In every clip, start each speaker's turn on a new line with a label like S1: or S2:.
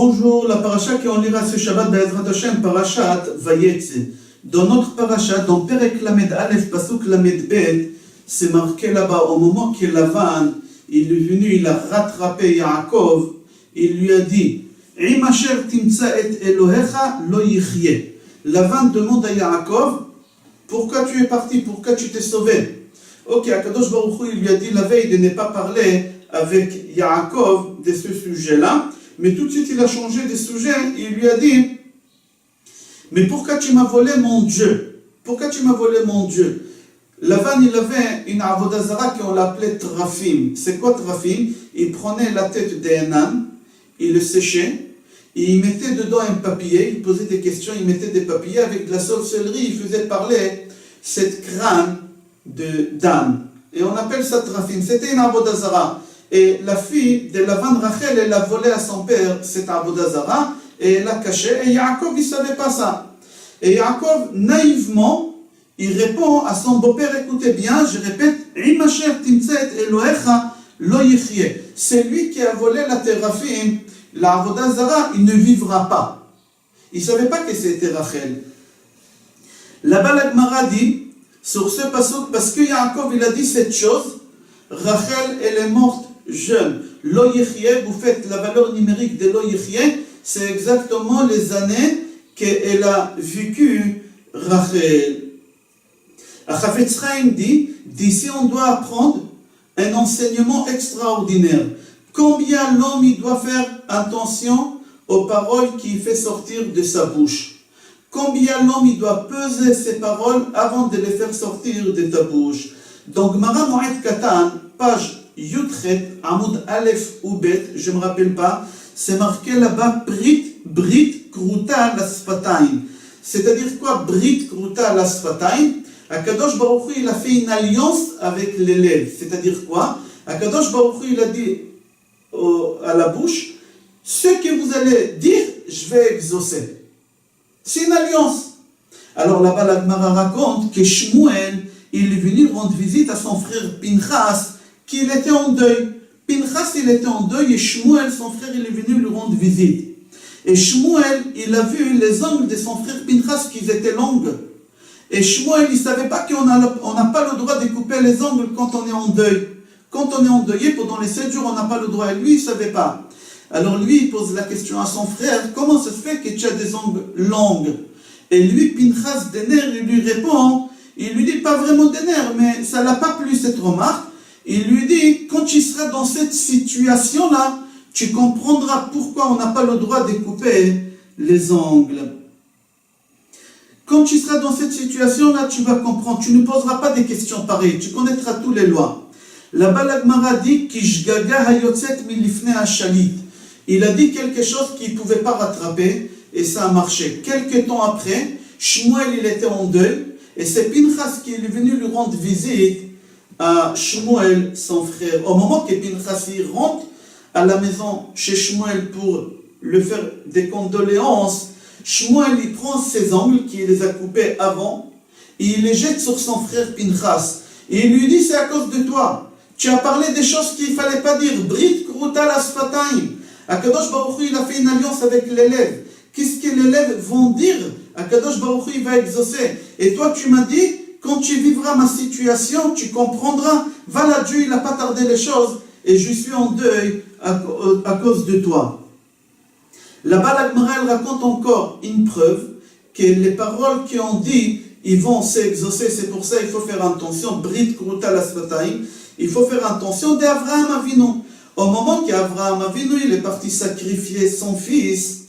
S1: Bonjour, la paracha qu'on lira ce Shabbat Be'ezrat Hashem, parachat Vayetze. Dans notre paracha, dans Perek Lamed Aleph, Pasuk Lamed Bet, c'est marqué là-bas, au moment que Lavan, il est venu, il a rattrapé Yaakov, il lui a dit, Im asher timtsa et Elohecha lo yichye. Lavan demande à Yaakov, pourquoi tu es parti, pourquoi tu t'es sauvé? Ok, Akadosh Baruch Hu, il lui a dit la veille de ne pas parler avec Yaakov de ce sujet-là, mais tout de suite il a changé de sujet, et il lui a dit, mais pourquoi tu m'as volé mon Dieu? Pourquoi tu m'as volé mon Dieu? Lavan, il avait une avodah zara qu'on l'appelait Trafim. C'est quoi Trafim? Il prenait la tête d'un âne, il le séchait, et il mettait dedans un papier, il posait des questions, il mettait des papiers, avec de la sorcellerie, il faisait parler cette crâne d'âne. Et on appelle ça Trafim. C'était une avodah zara. Et la fille de Lavan, Rachel, elle a volé à son père cette avodah zara, et elle l'a caché, et Yaakov, il ne savait pas ça. Et Yaakov, naïvement, il répond à son beau-père, écoutez bien, je répète, Im asher timtsa et Elohecha lo yichye. C'est lui qui a volé la Teraphim, la avodah zara, il ne vivra pas. Il ne savait pas que c'était Rachel. Là-bas, la Gemara dit, sur ce pasuk, parce que Yaakov, il a dit cette chose, Rachel, elle est morte jeune. Lo yichye, vous faites la valeur numérique de lo yichye, c'est exactement les années qu'elle a vécu Rachel. Chafetz Chaim dit, d'ici on doit apprendre un enseignement extraordinaire. Combien l'homme il doit faire attention aux paroles qu'il fait sortir de sa bouche. Combien l'homme il doit peser ses paroles avant de les faire sortir de ta bouche. Donc, Gemara Moed Katan, page Yutchet, Amoud Aleph ou Bet, je ne me rappelle pas, c'est marqué là-bas Brit Kruta Lasfataim. C'est-à-dire quoi Brit Kruta Lasfataim? Akadosh Baruch Hu, il a fait une alliance avec les lèvres. C'est-à-dire quoi? Akadosh Baruch Hu, il a dit à la bouche, ce que vous allez dire, je vais exaucer. C'est une alliance. Alors là-bas, la Gemara raconte que Shmuel, il est venu rendre visite à son frère Pinchas, qu'il était en deuil. Pinchas, il était en deuil, et Shmuel, son frère, il est venu lui rendre visite. Et Shmuel, il a vu les ongles de son frère Pinchas qui étaient longues. Et Shmuel, il ne savait pas qu'on n'a pas le droit de couper les ongles quand on est en deuil. Quand on est endeuillé, pendant les 7 jours, on n'a pas le droit. Et lui, il ne savait pas. Alors lui, il pose la question à son frère, comment ça se fait que tu as des ongles longues? Et lui, Pinchas, des nerfs, il lui répond, il lui dit pas vraiment des nerfs, mais ça l'a pas plu cette remarque. Il lui dit, quand tu seras dans cette situation-là, tu comprendras pourquoi on n'a pas le droit de couper les ongles. Quand tu seras dans cette situation-là, tu vas comprendre. Tu ne poseras pas des questions pareilles. Tu connaîtras toutes les lois. Là-bas, la Gemara dit Kishgaga hayotzet milifne hashalit. Il a dit quelque chose qu'il ne pouvait pas rattraper et ça a marché. Quelque temps après, Shmuel, il était en deuil et c'est Pinchas qui est venu lui rendre visite à Shmuel, son frère. Au moment que Pinchas il rentre à la maison chez Shmuel pour lui faire des condoléances, Shmuel, il prend ses ongles qu'il les a coupés avant et il les jette sur son frère Pinchas. Et il lui dit, c'est à cause de toi. Tu as parlé des choses qu'il ne fallait pas dire. Brit Kruta Lasfataim. Akadosh Baruch Hu, il a fait une alliance avec l'élève. Qu'est-ce que l'élève vont dire? Akadosh Baruch Hu, il va exaucer. Et toi, tu m'as dit, quand tu vivras ma situation, tu comprendras. Voilà, Dieu, il n'a pas tardé les choses. Et je suis en deuil à cause de toi. Là-bas, la Gemara, elle raconte encore une preuve que les paroles qu'on dit, ils vont s'exaucer. C'est pour ça qu'il faut faire attention. Brit Kruta Lasfataim. Il faut faire attention d'Avraham Avinu. Au moment qu'Avraham Avinu, il est parti sacrifier son fils,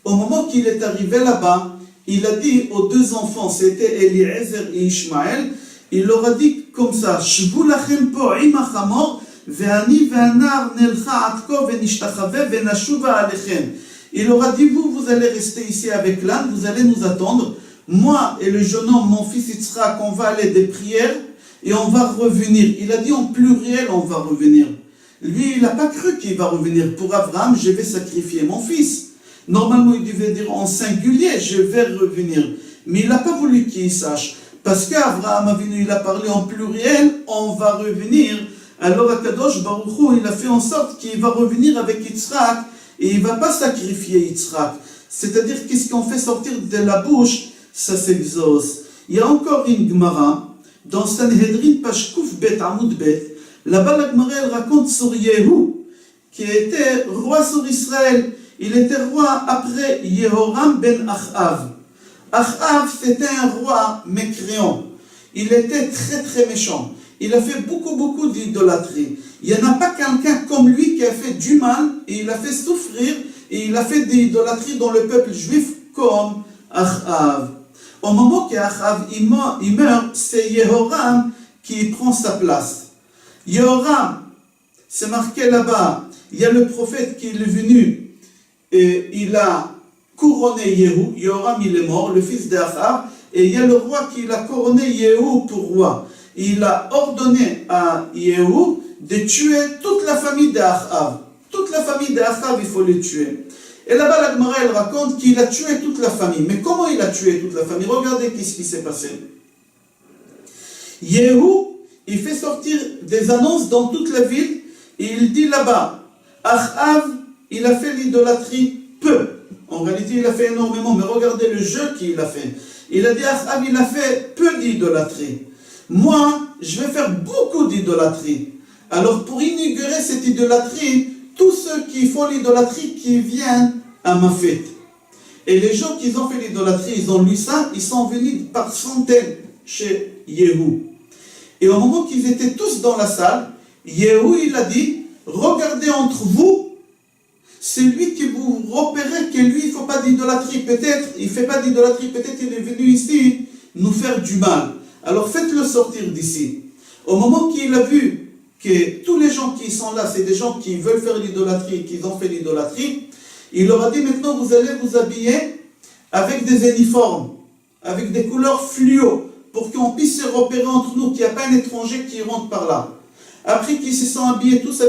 S1: au moment qu'il est arrivé là-bas, il a dit aux deux enfants, c'était Eliezer et Ishmaël, il leur a dit comme ça, Shvu lachem po im achamor, ve'ani ve'anar nelcha atko ve'nishtachave ve'nashuva alechem. Il leur a dit, vous allez rester ici avec l'âne, vous allez nous attendre. Moi et le jeune homme, mon fils Yitzhak, on va aller des prières et on va revenir. Il a dit en pluriel, on va revenir. Lui, il n'a pas cru qu'il va revenir. Pour Abraham, je vais sacrifier mon fils. Normalement, il devait dire en singulier, je vais revenir. Mais il n'a pas voulu qu'il sache. Parce qu'Abraham Avinu, il a parlé en pluriel, on va revenir. Alors Akadosh Baruch Hu, il a fait en sorte qu'il va revenir avec Yitzhak. et il ne va pas sacrifier Yitzhak. C'est-à-dire qu'est-ce qu'on fait sortir de la bouche, ça s'exauce. Il y a encore une Gemara, dans Sanhedrin, page Kouf Bet, Amoud Bet, là-bas la Gemara elle raconte sur Yehu, qui était roi sur Israël. Il était roi après Yehoram ben Achav. Achav, c'était un roi mécréant. Il était très très méchant. Il a fait beaucoup d'idolâtrie. Il n'y en a pas quelqu'un comme lui qui a fait du mal, et il a fait souffrir, et il a fait des idolâtries dans le peuple juif comme Achav. Au moment qu'Achav il meurt, c'est Yehoram qui prend sa place. Yehoram, c'est marqué là-bas, il y a le prophète qui est venu, et il a couronné Yehu. Yehoram il est mort, le fils d'Achav, et il y a le roi qui l'a couronné Yehu pour roi. Il a ordonné à Yehu de tuer toute la famille d'Achav. Toute la famille d'Achav, il faut les tuer. Et là-bas, la Gemara, elle raconte qu'il a tué toute la famille. Mais comment il a tué toute la famille? Regardez ce qui s'est passé. Yehu, il fait sortir des annonces dans toute la ville, et il dit là-bas, Achav, il a fait l'idolâtrie peu. En réalité, il a fait énormément, mais regardez le jeu qu'il a fait. Il a dit, Achav, il a fait peu d'idolâtrie. Moi, je vais faire beaucoup d'idolâtrie. Alors, pour inaugurer cette idolâtrie, tous ceux qui font l'idolâtrie, qui viennent à ma fête. Et les gens qui ont fait l'idolâtrie, ils ont lu ça, ils sont venus par centaines chez Yehu. Et au moment qu'ils étaient tous dans la salle, Yehu, il a dit, regardez entre vous, celui qui vous repérez que lui, il ne faut pas d'idolâtrie. Peut-être, il ne fait pas d'idolâtrie, peut-être il est venu ici nous faire du mal. Alors faites-le sortir d'ici. Au moment qu'il a vu que tous les gens qui sont là, c'est des gens qui veulent faire l'idolâtrie, qui ont fait l'idolâtrie, il leur a dit maintenant vous allez vous habiller avec des uniformes, avec des couleurs fluo, pour qu'on puisse se repérer entre nous, qu'il n'y a pas un étranger qui rentre par là. Après qu'ils se sont habillés tous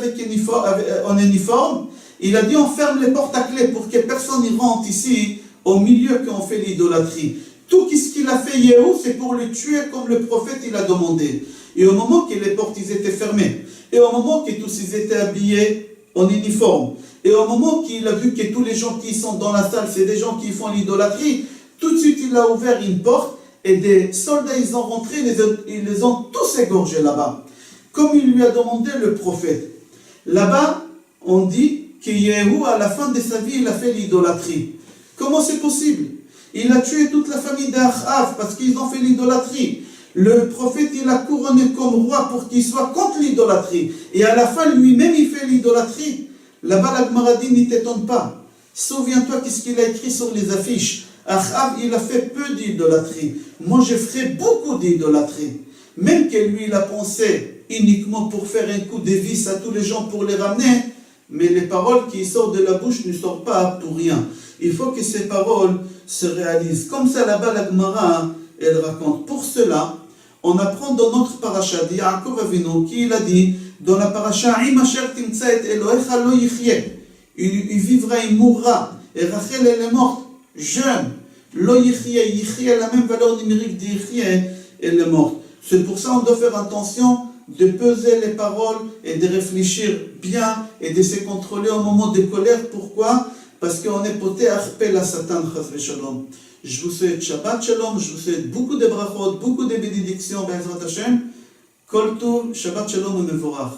S1: en uniforme, il a dit on ferme les portes à clé pour que personne n'y rentre ici, au milieu qu'on fait l'idolâtrie. Tout ce qu'il a fait Yehu, c'est pour le tuer comme le prophète il a demandé. Et au moment que les portes ils étaient fermées, et au moment que tous ils étaient habillés en uniforme, et au moment qu'il a vu que tous les gens qui sont dans la salle, c'est des gens qui font l'idolâtrie, tout de suite il a ouvert une porte, et des soldats ils ont rentré, ils les ont tous égorgés là-bas. Comme il lui a demandé le prophète. Là-bas, on dit que Yehu, à la fin de sa vie, il a fait l'idolâtrie. Comment c'est possible? Il a tué toute la famille d'Achav parce qu'ils ont fait l'idolâtrie. Le prophète, il a couronné comme roi pour qu'il soit contre l'idolâtrie. Et à la fin, lui-même, il fait l'idolâtrie. Là-bas, la Gemara dit, n'y t'étonne pas. Souviens-toi qu'est-ce qu'il a écrit sur les affiches. Achav, il a fait peu d'idolâtrie. Moi, je ferai beaucoup d'idolâtrie. Même que lui, il a pensé uniquement pour faire un coup de vis à tous les gens pour les ramener. Mais les paroles qui sortent de la bouche ne sortent pas pour rien. Il faut que ces paroles se réalisent. Comme ça, là-bas, la Gemara, elle raconte. Pour cela, on apprend dans notre paracha de Yaakov Avinu, qui il a dit, dans la paracha, Im asher timtsa et Elohecha lo yichye. Il vivra, il mourra. Et Rachel, elle est morte, jeune. Lo yichye, yichye a la même valeur numérique de yichye, elle est morte. C'est pour ça qu'on doit faire attention de peser les paroles et de réfléchir bien et de se contrôler au moment de colère. Pourquoi? Parce qu'on est poté à la Satan, chas v'shalom. Je vous souhaite Shabbat Shalom, je vous souhaite beaucoup de brachot, beaucoup de bénédictions, Be'ezrat Hashem. Kol Tov, Shabbat Shalom et Mevorach.